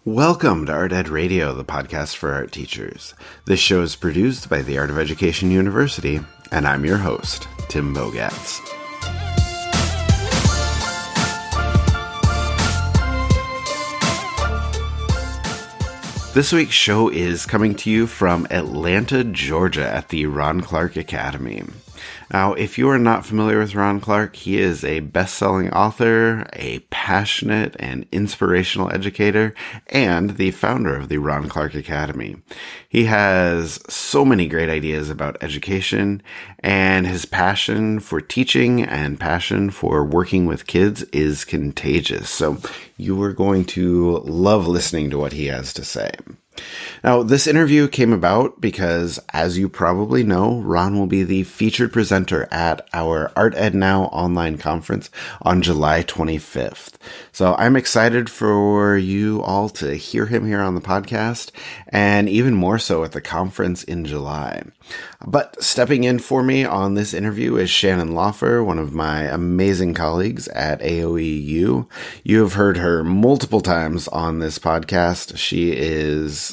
Welcome to Art Ed Radio, the podcast for art teachers. This show is produced by the Art of Education University, and I'm your host, Tim Bogatz. This week's show is coming to you from Atlanta, Georgia at the Ron Clark Academy. Now, if you are not familiar with Ron Clark, he is a best-selling author, a passionate and inspirational educator, and the founder of the Ron Clark Academy. He has so many great ideas about education, and his passion for teaching and passion for working with kids is contagious. So you are going to love listening to what he has to say. Now, this interview came about because, as you probably know, Ron will be the featured presenter at our Art Ed Now online conference on July 25th. So I'm excited for you all to hear him here on the podcast, and even more so at the conference in July. But stepping in for me on this interview is Shannon Lauffer, one of my amazing colleagues at AOEU. You have heard her multiple times on this podcast. She is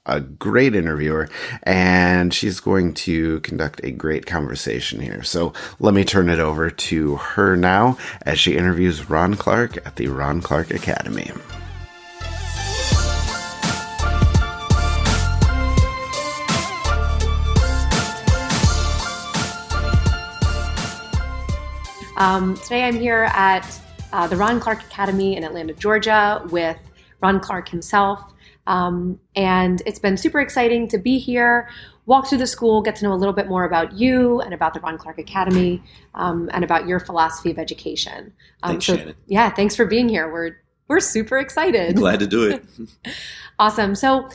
a great interviewer, and she's going to conduct a great conversation here. So let me turn it over to her now as she interviews Ron Clark at the Ron Clark Academy. Today I'm here at the Ron Clark Academy in Atlanta, Georgia with Ron Clark himself. And it's been super exciting to be here, walk through the school, get to know a little bit more about you and about the Ron Clark Academy, and about your philosophy of education. Thanks, Shannon. Yeah, thanks for being here. We're super excited. Glad to do it. Awesome. So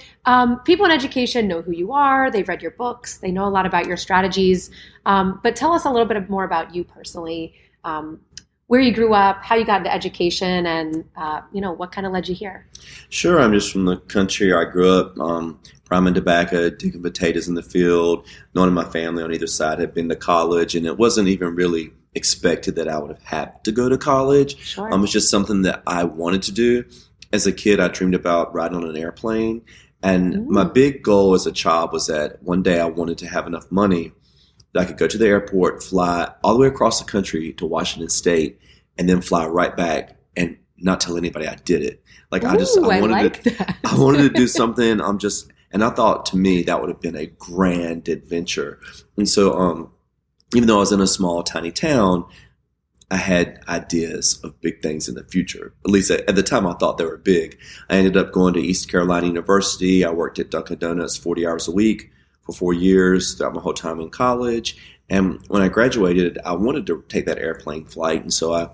people in education know who you are. They've read your books. They know a lot about your strategies. But tell us a little bit more about you personally, where you grew up, how you got into education, and what kind of led you here. Sure. I'm just from the country. I grew up priming tobacco, digging potatoes in the field. None of my family on either side had been to college, and it wasn't even really expected that I would have had to go to college. Sure. It's just something that I wanted to do. As a kid, I dreamed about riding on an airplane, and my big goal as a child was that one day I wanted to have enough money that I could go to the airport, fly all the way across the country to Washington State, and then fly right back and not tell anybody I did it. I wanted to do something. And I thought, to me, that would have been a grand adventure. And so, even though I was in a small, tiny town, I had ideas of big things in the future. At least at the time, I thought they were big. I ended up going to East Carolina University. I worked at Dunkin' Donuts 40 hours a week for 4 years throughout my whole time in college. And when I graduated, I wanted to take that airplane flight. And so I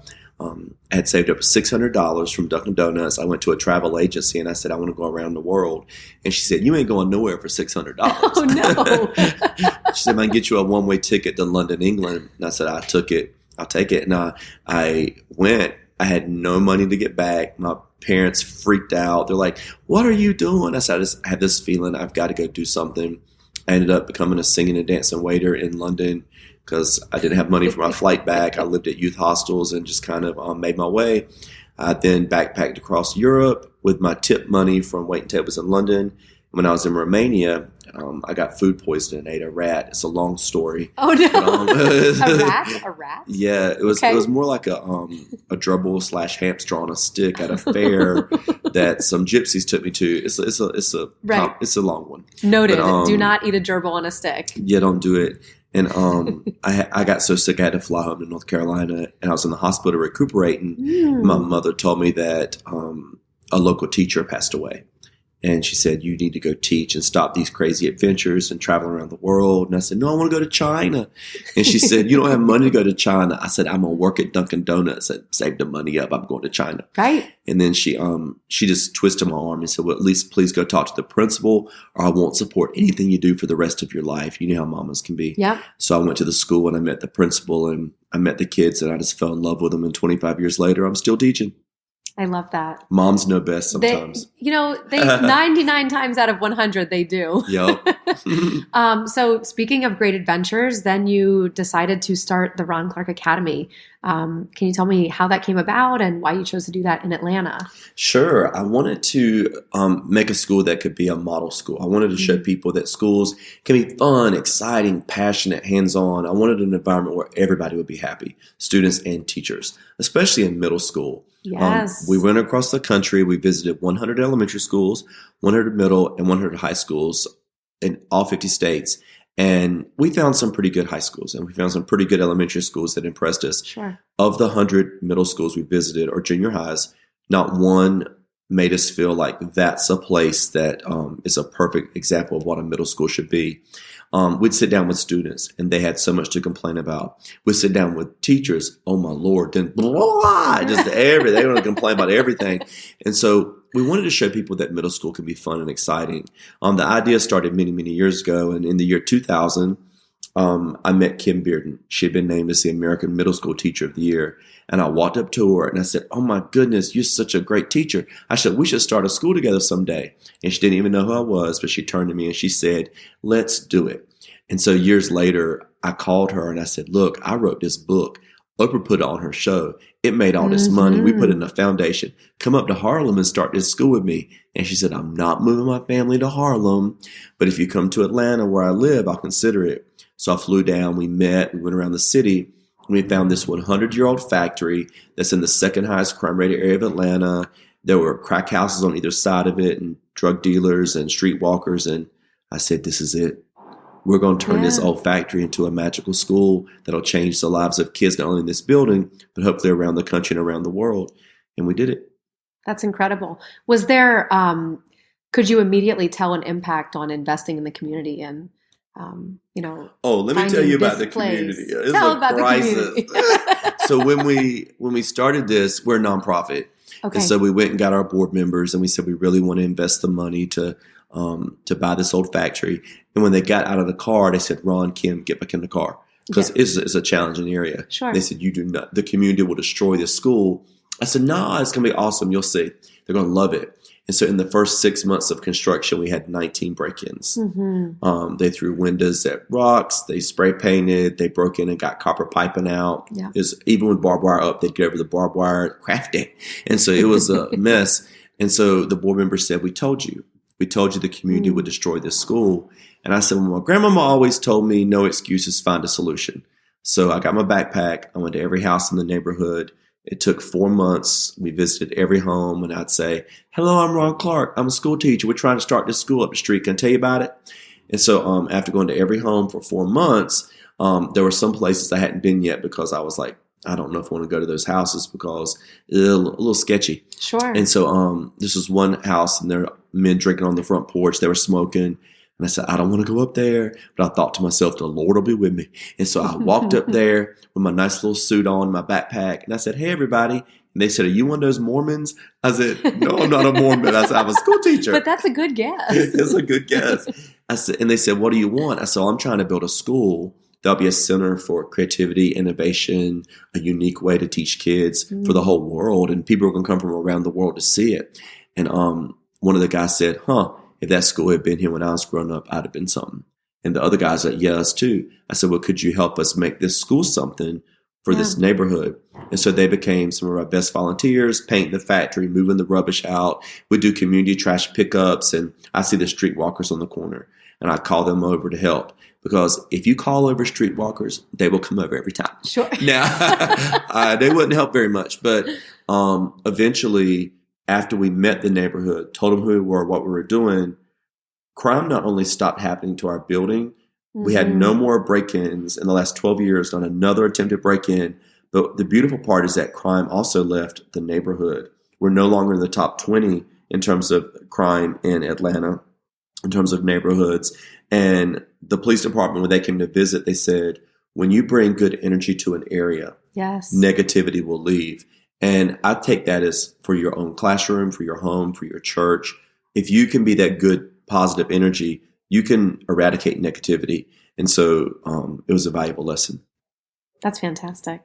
had saved up $600 from Dunkin' Donuts. I went to a travel agency and I said, I want to go around the world. And she said, you ain't going nowhere for $600. Oh, no. She said, I can get you a one-way ticket to London, England. And I said, I'll take it. And I went. I had no money to get back. My parents freaked out. They're like, what are you doing? I said, I just had this feeling I've got to go do something. I ended up becoming a singing and dancing waiter in London because I didn't have money for my flight back. I lived at youth hostels and just kind of made my way. I then backpacked across Europe with my tip money from waiting tables in London. When I was in Romania, I got food poisoning and ate a rat. It's a long story. Oh, no. A rat? Yeah, it was okay. It was more like a gerbil / hamster on a stick at a fair that some gypsies took me to. It's a long one. Noted. But, do not eat a gerbil on a stick. Yeah, don't do it. And I got so sick I had to fly home to North Carolina, and I was in the hospital recuperating. My mother told me that a local teacher passed away. And she said, you need to go teach and stop these crazy adventures and travel around the world. And I said, no, I want to go to China. And she said, you don't have money to go to China. I said, I'm going to work at Dunkin' Donuts and save the money up. I'm going to China. Right. And then she just twisted my arm and said, well, at least please go talk to the principal or I won't support anything you do for the rest of your life. You know how mamas can be. Yeah. So I went to the school and I met the principal and I met the kids and I just fell in love with them. And 25 years later, I'm still teaching. I love that. Moms know best sometimes. They 99 times out of 100, they do. Yep. So speaking of great adventures, then you decided to start the Ron Clark Academy. Can you tell me how that came about and why you chose to do that in Atlanta? Sure. I wanted to make a school that could be a model school. I wanted to show people that schools can be fun, exciting, passionate, hands-on. I wanted an environment where everybody would be happy, students and teachers, especially in middle school. Yes. We went across the country. We visited 100 elementary schools, 100 middle, and 100 high schools in all 50 states. And we found some pretty good high schools, and we found some pretty good elementary schools that impressed us. Sure. Of the 100 middle schools we visited, or junior highs, not one made us feel like that's a place that is a perfect example of what a middle school should be. We'd sit down with students, and they had so much to complain about. We'd sit down with teachers. Oh, my Lord. Then blah, blah, blah, just everything. They want to complain about everything. And so we wanted to show people that middle school can be fun and exciting. The idea started many, many years ago. And in the year 2000, I met Kim Bearden. She had been named as the American Middle School Teacher of the Year. And I walked up to her and I said, oh my goodness, you're such a great teacher. I said, we should start a school together someday. And she didn't even know who I was, but she turned to me and she said, let's do it. And so years later, I called her and I said, look, I wrote this book. Oprah put it on her show. It made all this money. We put it in a foundation. Come up to Harlem and start this school with me. And she said, I'm not moving my family to Harlem, but if you come to Atlanta where I live, I'll consider it. So I flew down, we met, we went around the city, and we found this 100-year-old factory that's in the second highest crime rate area of Atlanta. There were crack houses on either side of it and drug dealers and streetwalkers. And I said, this is it. We're going to turn this old factory into a magical school that'll change the lives of kids, not only in this building, but hopefully around the country and around the world. And we did it. That's incredible. Was there, could you immediately tell an impact on investing in the community and, let me tell you about the community. It's Tell a about crisis. the community. So when we started this, we're a nonprofit. Okay. And so we went and got our board members and we said, we really want to invest the money to buy this old factory. And when they got out of the car, they said, Ron, Kim, get back in the car. Because it's a challenging area. Sure. They said, you do not, the community will destroy this school. I said, no, it's going to be awesome. You'll see. They're going to love it. And so in the first 6 months of construction, we had 19 break-ins. Mm-hmm. They threw windows at rocks. They spray painted. They broke in and got copper piping out. Yeah. Even with barbed wire up, they'd get over the barbed wire, craft it. And so it was a mess. And so the board member said, we told you the community would destroy this school. And I said, well, my grandmama always told me no excuses, find a solution. So I got my backpack. I went to every house in the neighborhood. It took 4 months. We visited every home and I'd say, hello, I'm Ron Clark. I'm a school teacher. We're trying to start this school up the street. Can I tell you about it? And so after going to every home for 4 months, there were some places I hadn't been yet because I was like, I don't know if I want to go to those houses because it's a little sketchy. Sure. And so this was one house and there were men drinking on the front porch. They were smoking. And I said, I don't want to go up there. But I thought to myself, the Lord will be with me. And so I walked up there with my nice little suit on, my backpack. And I said, hey, everybody. And they said, are you one of those Mormons? I said, no, I'm not a Mormon. I said, I'm a school teacher. But that's a good guess. It's a good guess. I said, and they said, what do you want? I said, I'm trying to build a school that'll be a center for creativity, innovation, a unique way to teach kids for the whole world. And people are going to come from around the world to see it. And one of the guys said, if that school had been here when I was growing up, I'd have been something. And the other guys said, yeah, us too. I said, well, could you help us make this school something for this neighborhood? And so they became some of our best volunteers, painting the factory, moving the rubbish out. We do community trash pickups. And I see the streetwalkers on the corner and I call them over to help. Because if you call over streetwalkers, they will come over every time. Sure. Now, they wouldn't help very much. But eventually, after we met the neighborhood, told them who we were, what we were doing, crime not only stopped happening to our building, we had no more break-ins in the last 12 years, not another attempted break-in. But the beautiful part is that crime also left the neighborhood. We're no longer in the top 20 in terms of crime in Atlanta, in terms of neighborhoods. And the police department, when they came to visit, they said, when you bring good energy to an area, negativity will leave. And I take that as for your own classroom, for your home, for your church. If you can be that good, positive energy, you can eradicate negativity. And so it was a valuable lesson. That's fantastic.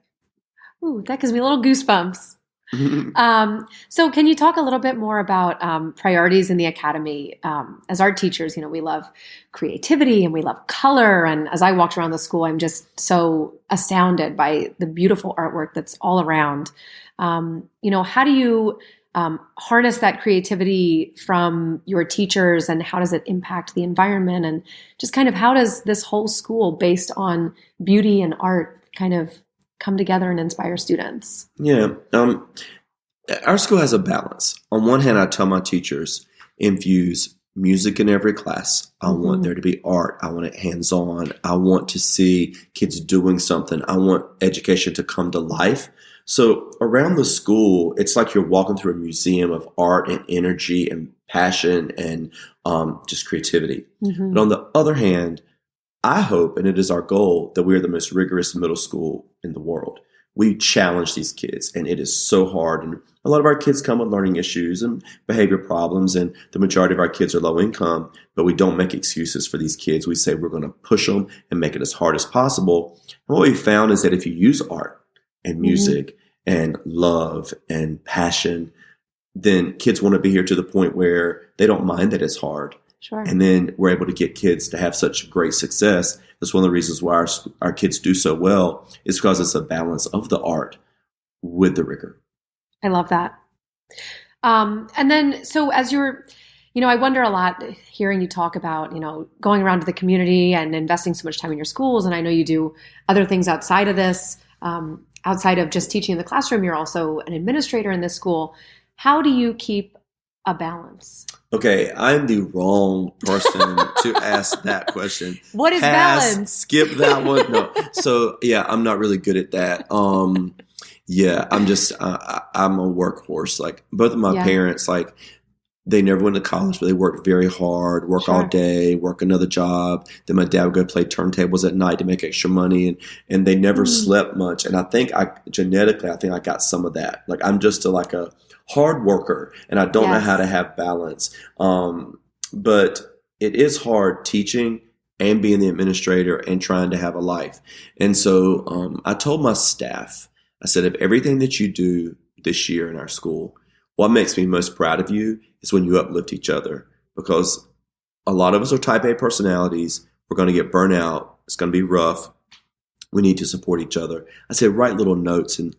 Ooh, that gives me little goosebumps. So can you talk a little bit more about priorities in the academy? As art teachers, we love creativity and we love color. And as I walked around the school, I'm just so astounded by the beautiful artwork that's all around. How do you harness that creativity from your teachers, and how does it impact the environment? And just kind of how does this whole school based on beauty and art kind of come together and inspire students? Yeah. Our school has a balance. On one hand, I tell my teachers, infuse music in every class. I want there to be art. I want it hands-on. I want to see kids doing something. I want education to come to life. So around the school, it's like you're walking through a museum of art and energy and passion and just creativity. But on the other hand, I hope, and it is our goal, that we're the most rigorous middle school in the world. We challenge these kids, and it is so hard. And a lot of our kids come with learning issues and behavior problems, and the majority of our kids are low income, but we don't make excuses for these kids. We say we're going to push them and make it as hard as possible. And what we found is that if you use art and music and love and passion, then kids want to be here to the point where they don't mind that it's hard. Sure. And then we're able to get kids to have such great success. That's one of the reasons why our kids do so well, is because it's a balance of the art with the rigor. I love that. And then, so as you're, I wonder a lot hearing you talk about, going around to the community and investing so much time in your schools. And I know you do other things outside of this, outside of just teaching in the classroom. You're also an administrator in this school. How do you keep a balance? Okay, I'm the wrong person to ask that question. What is balance? Skip that one. No. So yeah, I'm not really good at that. Yeah, I'm just I'm a workhorse. Like both of my parents, like they never went to college, but they worked very hard, work all day, work another job. Then my dad would go play turntables at night to make extra money, and they never slept much. And I think genetically, I got some of that. Like I'm just a hard worker, and I don't know how to have balance. But it is hard teaching and being the administrator and trying to have a life. And so I told my staff, I said, of everything that you do this year in our school, what makes me most proud of you is when you uplift each other, because a lot of us are type A personalities. We're going to get burnt out. It's going to be rough. We need to support each other. I said, write little notes and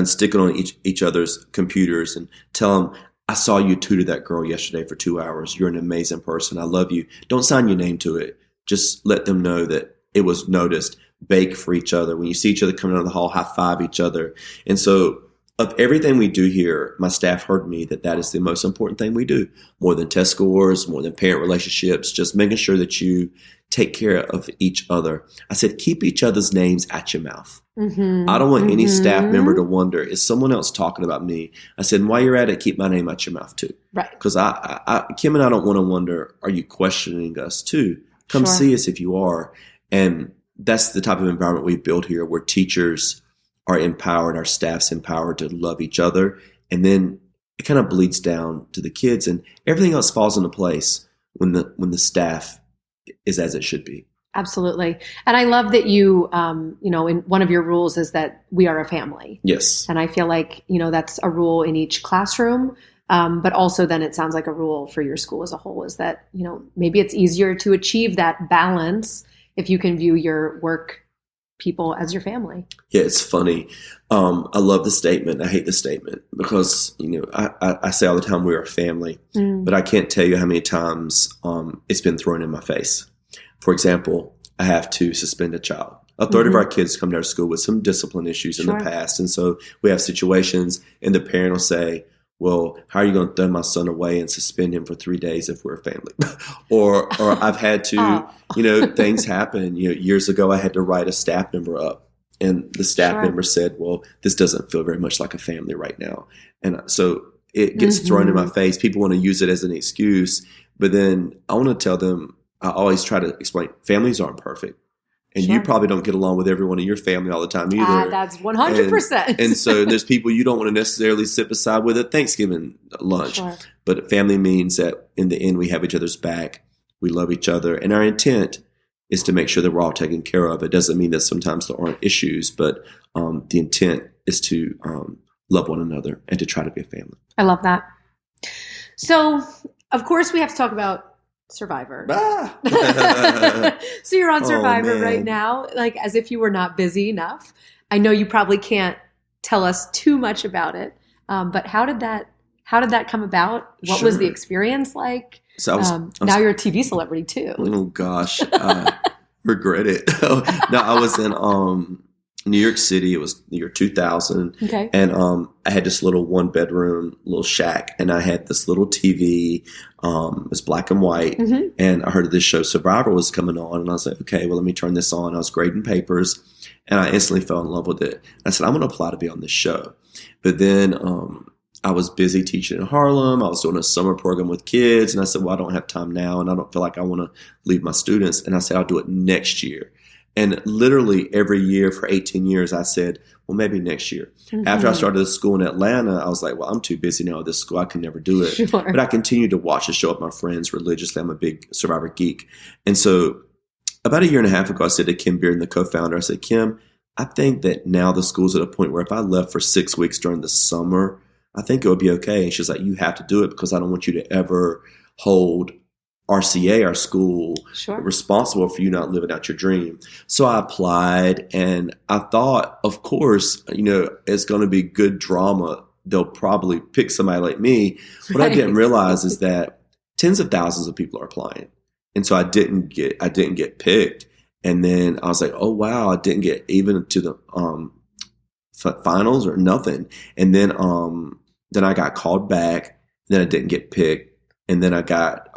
stick it on each other's computers and tell them, I saw you tutor that girl yesterday for 2 hours. You're an amazing person. I love you. Don't sign your name to it. Just let them know that it was noticed. Bake for each other. When you see each other coming down the hall, high five each other. And so of everything we do here, my staff heard me that is the most important thing we do. More than test scores, more than parent relationships, just making sure that you take care of each other. I said, keep each other's names at your mouth. I don't want any staff member to wonder, is someone else talking about me? I said, while you're at it, keep my name at your mouth too. Right. Because Kim and I don't want to wonder, are you questioning us too? Come see us if you are. And that's the type of environment we've built here, where teachers are empowered, our staff's empowered to love each other. And then it kind of bleeds down to the kids, and everything else falls into place when the staff is as it should be. Absolutely. And I love that you, in one of your rules is that we are a family. Yes. And I feel like, that's a rule in each classroom. But also then it sounds like a rule for your school as a whole is that, maybe it's easier to achieve that balance if you can view your work people as your family. Yeah, it's funny. I love the statement. I hate the statement because, I say all the time we're a family, but I can't tell you how many times it's been thrown in my face. For example, I have to suspend a child. A third of our kids come to our school with some discipline issues in the past. And so we have situations and the parent will say, well, how are you going to throw my son away and suspend him for 3 days if we're a family? or I've had to, things happen. Years ago, I had to write a staff member up. And the staff member said, well, this doesn't feel very much like a family right now. And so it gets thrown in my face. People want to use it as an excuse. But then I want to tell them, I always try to explain, families aren't perfect. And you probably don't get along with everyone in your family all the time either. That's 100%. And so there's people you don't want to necessarily sit beside with at Thanksgiving lunch. Sure. But family means that in the end, we have each other's back. We love each other. And our intent is to make sure that we're all taken care of. It doesn't mean that sometimes there aren't issues, but the intent is to love one another and to try to be a family. I love that. So, of course, we have to talk about Survivor. So you're on Survivor right now, like as if you were not busy enough. I know you probably can't tell us too much about it, but how did that come about? What was the experience like? So now you're a TV celebrity too. Oh gosh, I regret it. No, I was in New York City. It was the year 2000. Okay. And I had this little 1-bedroom little shack, and I had this little TV. It was black and white. Mm-hmm. And I heard this show Survivor was coming on, and I was like, okay, well, let me turn this on. I was grading papers, and I instantly fell in love with it. I said, I'm going to apply to be on this show. But then I was busy teaching in Harlem. I was doing a summer program with kids, and I said, well, I don't have time now, and I don't feel like I want to leave my students. And I said, I'll do it next year. And literally every year for 18 years, I said, well, maybe next year. Mm-hmm. After I started this school in Atlanta, I was like, well, I'm too busy now at this school. I can never do it. Sure. But I continued to watch the show with my friends religiously. I'm a big Survivor geek. And so about a year and a half ago, I said to Kim Bearden, the co-founder, I said, Kim, I think that now the school's at a point where if I left for 6 weeks during the summer, I think it would be okay. And she's like, you have to do it because I don't want you to ever hold RCA, our school, responsible for you not living out your dream. So I applied, and I thought, of course, it's going to be good drama. They'll probably pick somebody like me. What I didn't realize is that tens of thousands of people are applying. And so I didn't get picked. And then I was like, oh, wow, I didn't get even to the finals or nothing. And then I got called back. Then I didn't get picked. And then I got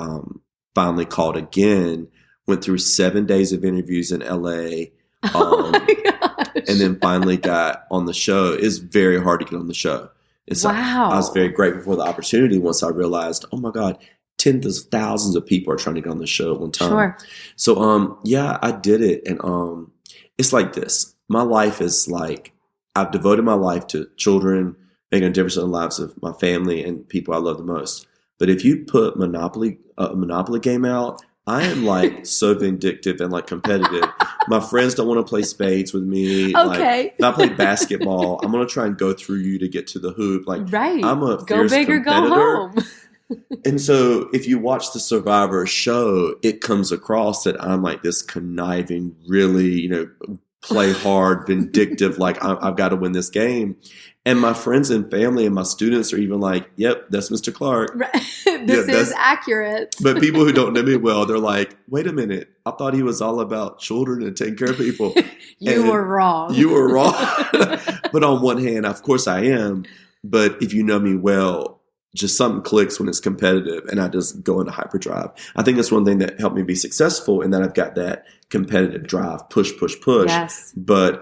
finally called again, went through 7 days of interviews in LA. Oh my gosh. And then finally got on the show. It's very hard to get on the show. Wow. I was very grateful for the opportunity once I realized, oh my God, tens of thousands of people are trying to get on the show at one time. Sure. So, I did it. And it's like this. My life is like, I've devoted my life to children, making a difference in the lives of my family and people I love the most. But if you put a Monopoly game out, I am like so vindictive and like competitive. My friends don't want to play spades with me. Okay. Like, if I play basketball, I'm going to try and go through you to get to the hoop. Like, right. I'm a go fierce big or competitor. go home. And so if you watch the Survivor show, it comes across that I'm like this conniving, really, play hard, vindictive, like I've got to win this game. And my friends and family and my students are even like, yep, that's Mr. Clark. Right. This is accurate. But people who don't know me well, they're like, wait a minute. I thought he was all about children and taking care of people. You were wrong. You were wrong. But on one hand, of course I am. But if you know me well, just something clicks when it's competitive and I just go into hyperdrive. I think that's one thing that helped me be successful in that I've got that competitive drive, push. Yes. But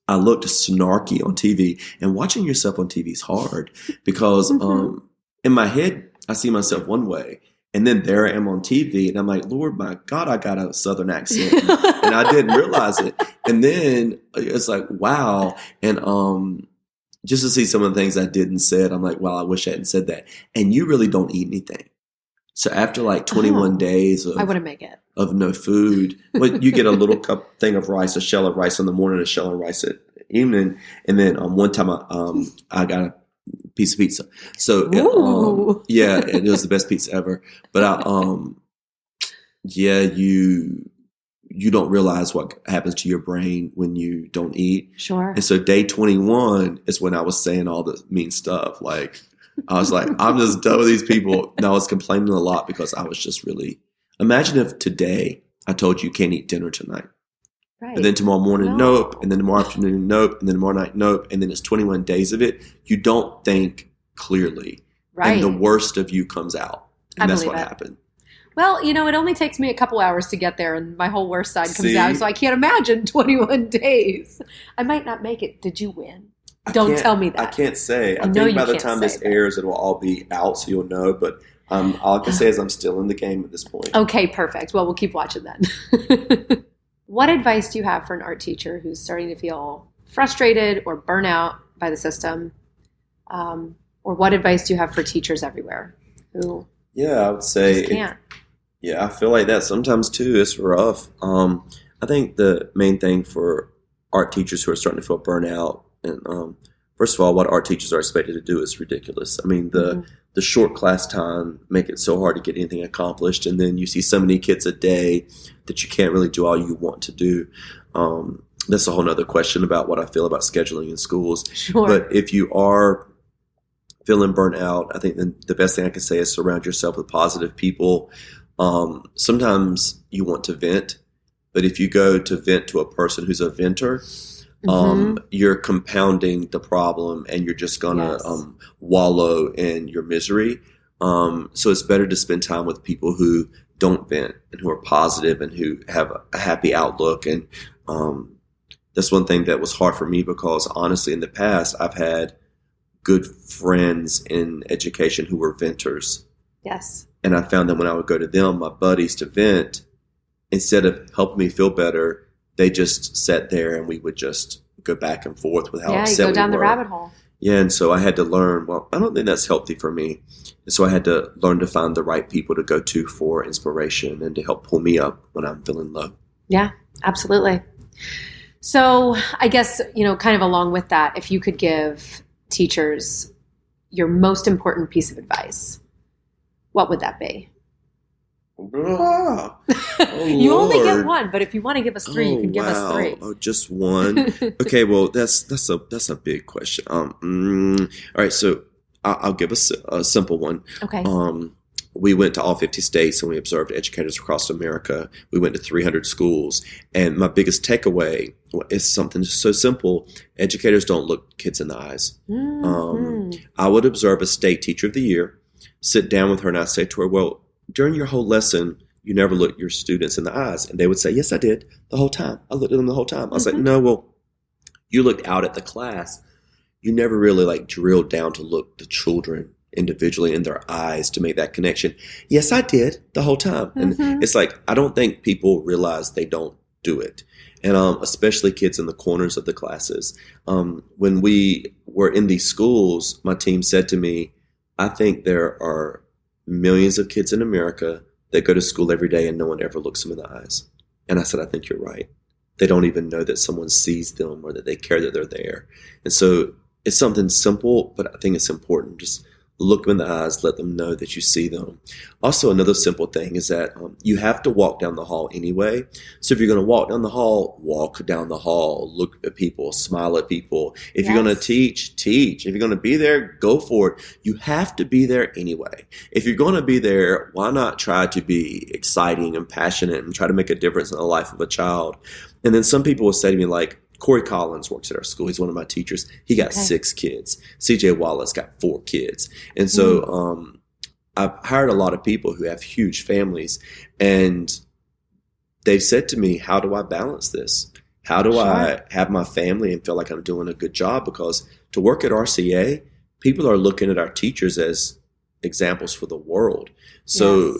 I looked snarky on TV, and watching yourself on TV is hard because in my head, I see myself one way. And then there I am on TV, and I'm like, Lord, my God, I got a Southern accent. And I didn't realize it. And then it's like, wow. And just to see some of the things I did and said, I'm like, wow, I wish I hadn't said that. And you really don't eat anything. So after like 21 days of, I wouldn't make it. Of no food, but you get a little thing of rice, a shell of rice in the morning, a shell of rice at evening. And then one time I got a piece of pizza. So it was the best pizza ever. But you don't realize what happens to your brain when you don't eat. Sure. And so day 21 is when I was saying all the mean stuff. Like, I was like, I'm just done with these people. And I was complaining a lot because I was just really, imagine if today I told you can't eat dinner tonight. Right. And then tomorrow morning, nope. And then tomorrow afternoon, nope. And then tomorrow night, nope. And then it's 21 days of it. You don't think clearly. Right. And the worst of you comes out. And that's what happened. Well, it only takes me a couple hours to get there and my whole worst side comes out. So I can't imagine 21 days. I might not make it. Did you win? Don't tell me that. I can't say. I think by the time this airs, it will all be out, so you'll know. But all I can say is I'm still in the game at this point. Okay, perfect. Well, we'll keep watching then. What advice do you have for an art teacher who's starting to feel frustrated or burnt out by the system? Or what advice do you have for teachers everywhere who I would say just can't? I feel like that sometimes too. It's rough. I think the main thing for art teachers who are starting to feel burnt out and first of all, what art teachers are expected to do is ridiculous. I mean, the short class time make it so hard to get anything accomplished. And then you see so many kids a day that you can't really do all you want to do. That's a whole nother question about what I feel about scheduling in schools. Sure. But if you are feeling burnt out, I think the best thing I can say is surround yourself with positive people. Sometimes you want to vent, but if you go to vent to a person who's a venter, you're compounding the problem and you're just going to wallow in your misery. So it's better to spend time with people who don't vent and who are positive and who have a happy outlook. And that's one thing that was hard for me because honestly, in the past, I've had good friends in education who were venters. Yes. And I found that when I would go to them, my buddies, to vent, instead of helping me feel better, they just sat there and we would just go back and forth with how upset we were. Yeah, you go down the rabbit hole. Yeah, and so I had to learn, well, I don't think that's healthy for me. And so I had to learn to find the right people to go to for inspiration and to help pull me up when I'm feeling low. Yeah, absolutely. So I guess, kind of along with that, if you could give teachers your most important piece of advice, what would that be? Oh, you only Lord. get one, but if you want to give us three, you can give us three. Oh, just one. Okay, well, that's a big question. All right, so I'll give us a simple one. Okay. We went to all 50 states and we observed educators across America. We went to 300 schools, and my biggest takeaway is something so simple: educators don't look kids in the eyes. I would observe a state teacher of the year, sit down with her, and I say to her, well, during your whole lesson, you never looked your students in the eyes. And they would say, yes, I did the whole time. I looked at them the whole time. I was like, no, well, you looked out at the class. You never really drilled down to look the children individually in their eyes to make that connection. Yes, I did the whole time. And it's like, I don't think people realize they don't do it. And especially kids in the corners of the classes. When we were in these schools, my team said to me, I think there are millions of kids in America that go to school every day and no one ever looks them in the eyes. And I said, I think you're right. They don't even know that someone sees them or that they care that they're there. And so it's something simple, but I think it's important. Just look them in the eyes, let them know that you see them. Also, another simple thing is that you have to walk down the hall anyway. So if you're going to walk down the hall, walk down the hall, look at people, smile at people. If you're going to teach, teach. If you're going to be there, go for it. You have to be there anyway. If you're going to be there, why not try to be exciting and passionate and try to make a difference in the life of a child? And then some people will say to me, Corey Collins works at our school. He's one of my teachers. He got 6 kids. CJ Wallace got 4 kids. And so I've hired a lot of people who have huge families. And they've said to me, how do I balance this? How do I have my family and feel like I'm doing a good job? Because to work at RCA, people are looking at our teachers as examples for the world. So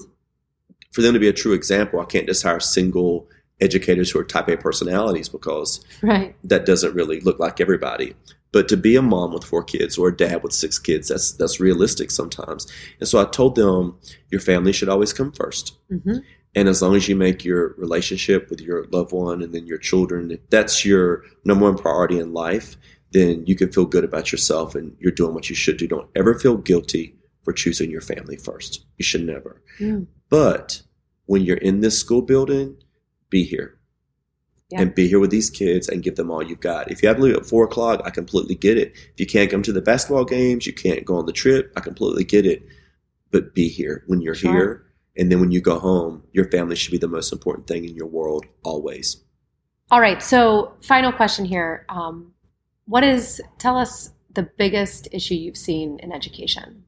for them to be a true example, I can't just hire single educators who are type A personalities because that doesn't really look like everybody. But to be a mom with 4 kids or a dad with 6 kids, that's realistic sometimes. And so I told them your family should always come first. And as long as you make your relationship with your loved one and then your children, if that's your number one priority in life, then you can feel good about yourself and you're doing what you should do. Don't ever feel guilty for choosing your family first. You should never. But when you're in this school building, be here and be here with these kids and give them all you've got. If you have to leave at 4:00, I completely get it. If you can't come to the basketball games, you can't go on the trip, I completely get it. But be here when you're here. And then when you go home, your family should be the most important thing in your world always. All right. So final question here. Tell us the biggest issue you've seen in education.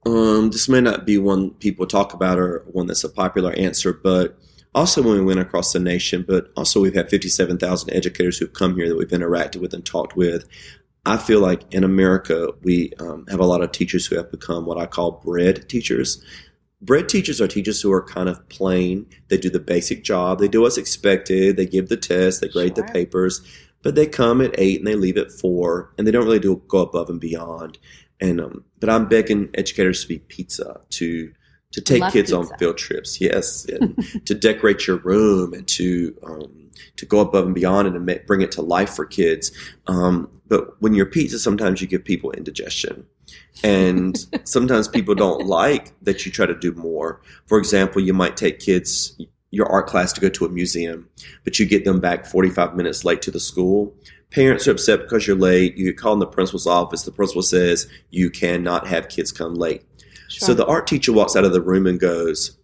This may not be one people talk about or one that's a popular answer, but also when we went across the nation, but also we've had 57,000 educators who've come here that we've interacted with and talked with. I feel like in America, we have a lot of teachers who have become what I call bread teachers. Bread teachers are teachers who are kind of plain. They do the basic job. They do what's expected. They give the tests. They grade the papers. But they come at 8 and they leave at 4, and they don't really go above and beyond. And but I'm begging educators to be pizza, to take kids on field trips, and to decorate your room, and to to go above and beyond and to bring it to life for kids. But when you're pizza, sometimes you give people indigestion. And sometimes people don't like that you try to do more. For example, you might take kids, your art class, to go to a museum, but you get them back 45 minutes late to the school. Parents are upset because you're late. You get called in the principal's office. The principal says you cannot have kids come late. Sure. So the art teacher walks out of the room and goes,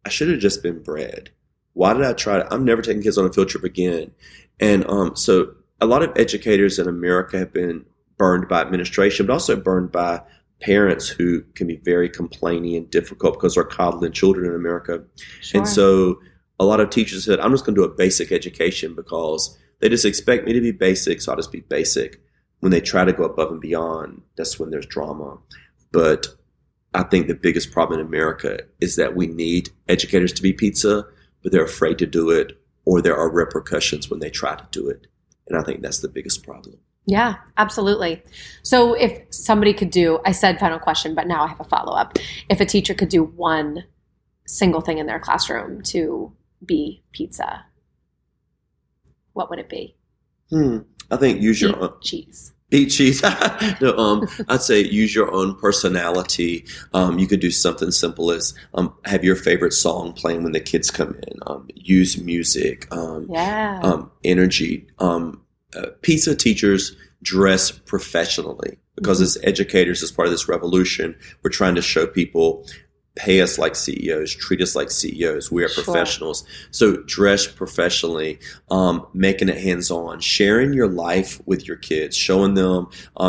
I should have just been bred. Why did I try to? I'm never taking kids on a field trip again. And so a lot of educators in America have been burned by administration, but also burned by parents who can be very complaining and difficult because they're coddling children in America. Sure. And so a lot of teachers said, I'm just going to do a basic education because they just expect me to be basic, so I'll just be basic. When they try to go above and beyond, that's when there's drama. But I think the biggest problem in America is that we need educators to be pizza, but they're afraid to do it, or there are repercussions when they try to do it. And I think that's the biggest problem. Yeah, absolutely. So if somebody could do, I said final question, but now I have a follow-up. If a teacher could do one single thing in their classroom to be pizza, what would it be? I think use your own cheese. Eat cheese. No, I'd say use your own personality. You could do something simple as have your favorite song playing when the kids come in. Use music. Energy. Pizza teachers dress professionally because as educators, as part of this revolution, we're trying to show people, pay us like CEOs, treat us like CEOs. We are professionals. So dress professionally, making it hands-on, sharing your life with your kids, showing them,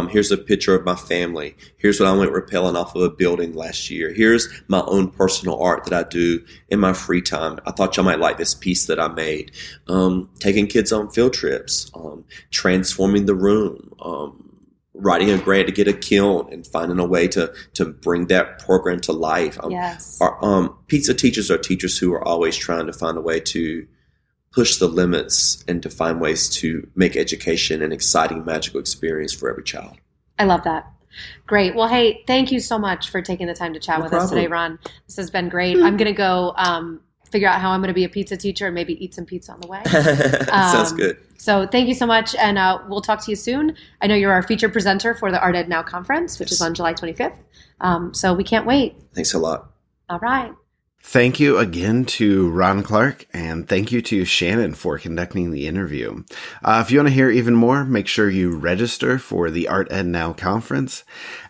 here's a picture of my family. Here's what I went rappelling off of a building last year. Here's my own personal art that I do in my free time. I thought y'all might like this piece that I made. Taking kids on field trips, transforming the room, writing a grant to get a kiln and finding a way to bring that program to life. Pizza teachers are teachers who are always trying to find a way to push the limits and to find ways to make education an exciting, magical experience for every child. I love that. Great. Well, hey, thank you so much for taking the time to chat with us today, Ron. This has been great. I'm going to go figure out how I'm going to be a pizza teacher and maybe eat some pizza on the way. Sounds good. So thank you so much, and we'll talk to you soon. I know you're our featured presenter for the Art Ed Now conference, which is on July 25th. So we can't wait. Thanks a lot. All right. Thank you again to Ron Clark, and thank you to Shannon for conducting the interview. If you want to hear even more, make sure you register for the Art Ed Now conference.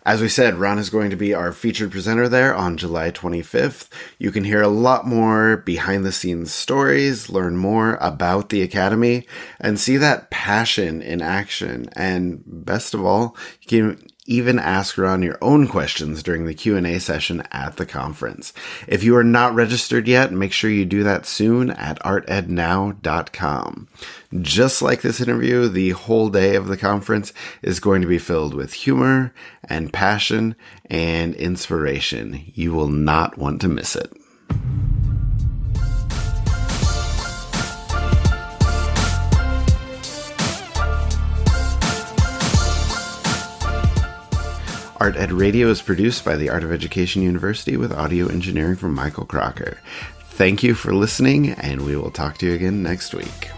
As we said, Ron is going to be our featured presenter there on July 25th. You can hear a lot more behind-the-scenes stories, learn more about the Academy, and see that passion in action. And best of all, you can even ask Ron your own questions during the Q&A session at the conference. If you are not registered yet, make sure you do that soon at artednow.com. Just like this interview, the whole day of the conference is going to be filled with humor and passion and inspiration. You will not want to miss it. Art Ed Radio is produced by the Art of Education University with audio engineering from Michael Crocker. Thank you for listening, and we will talk to you again next week.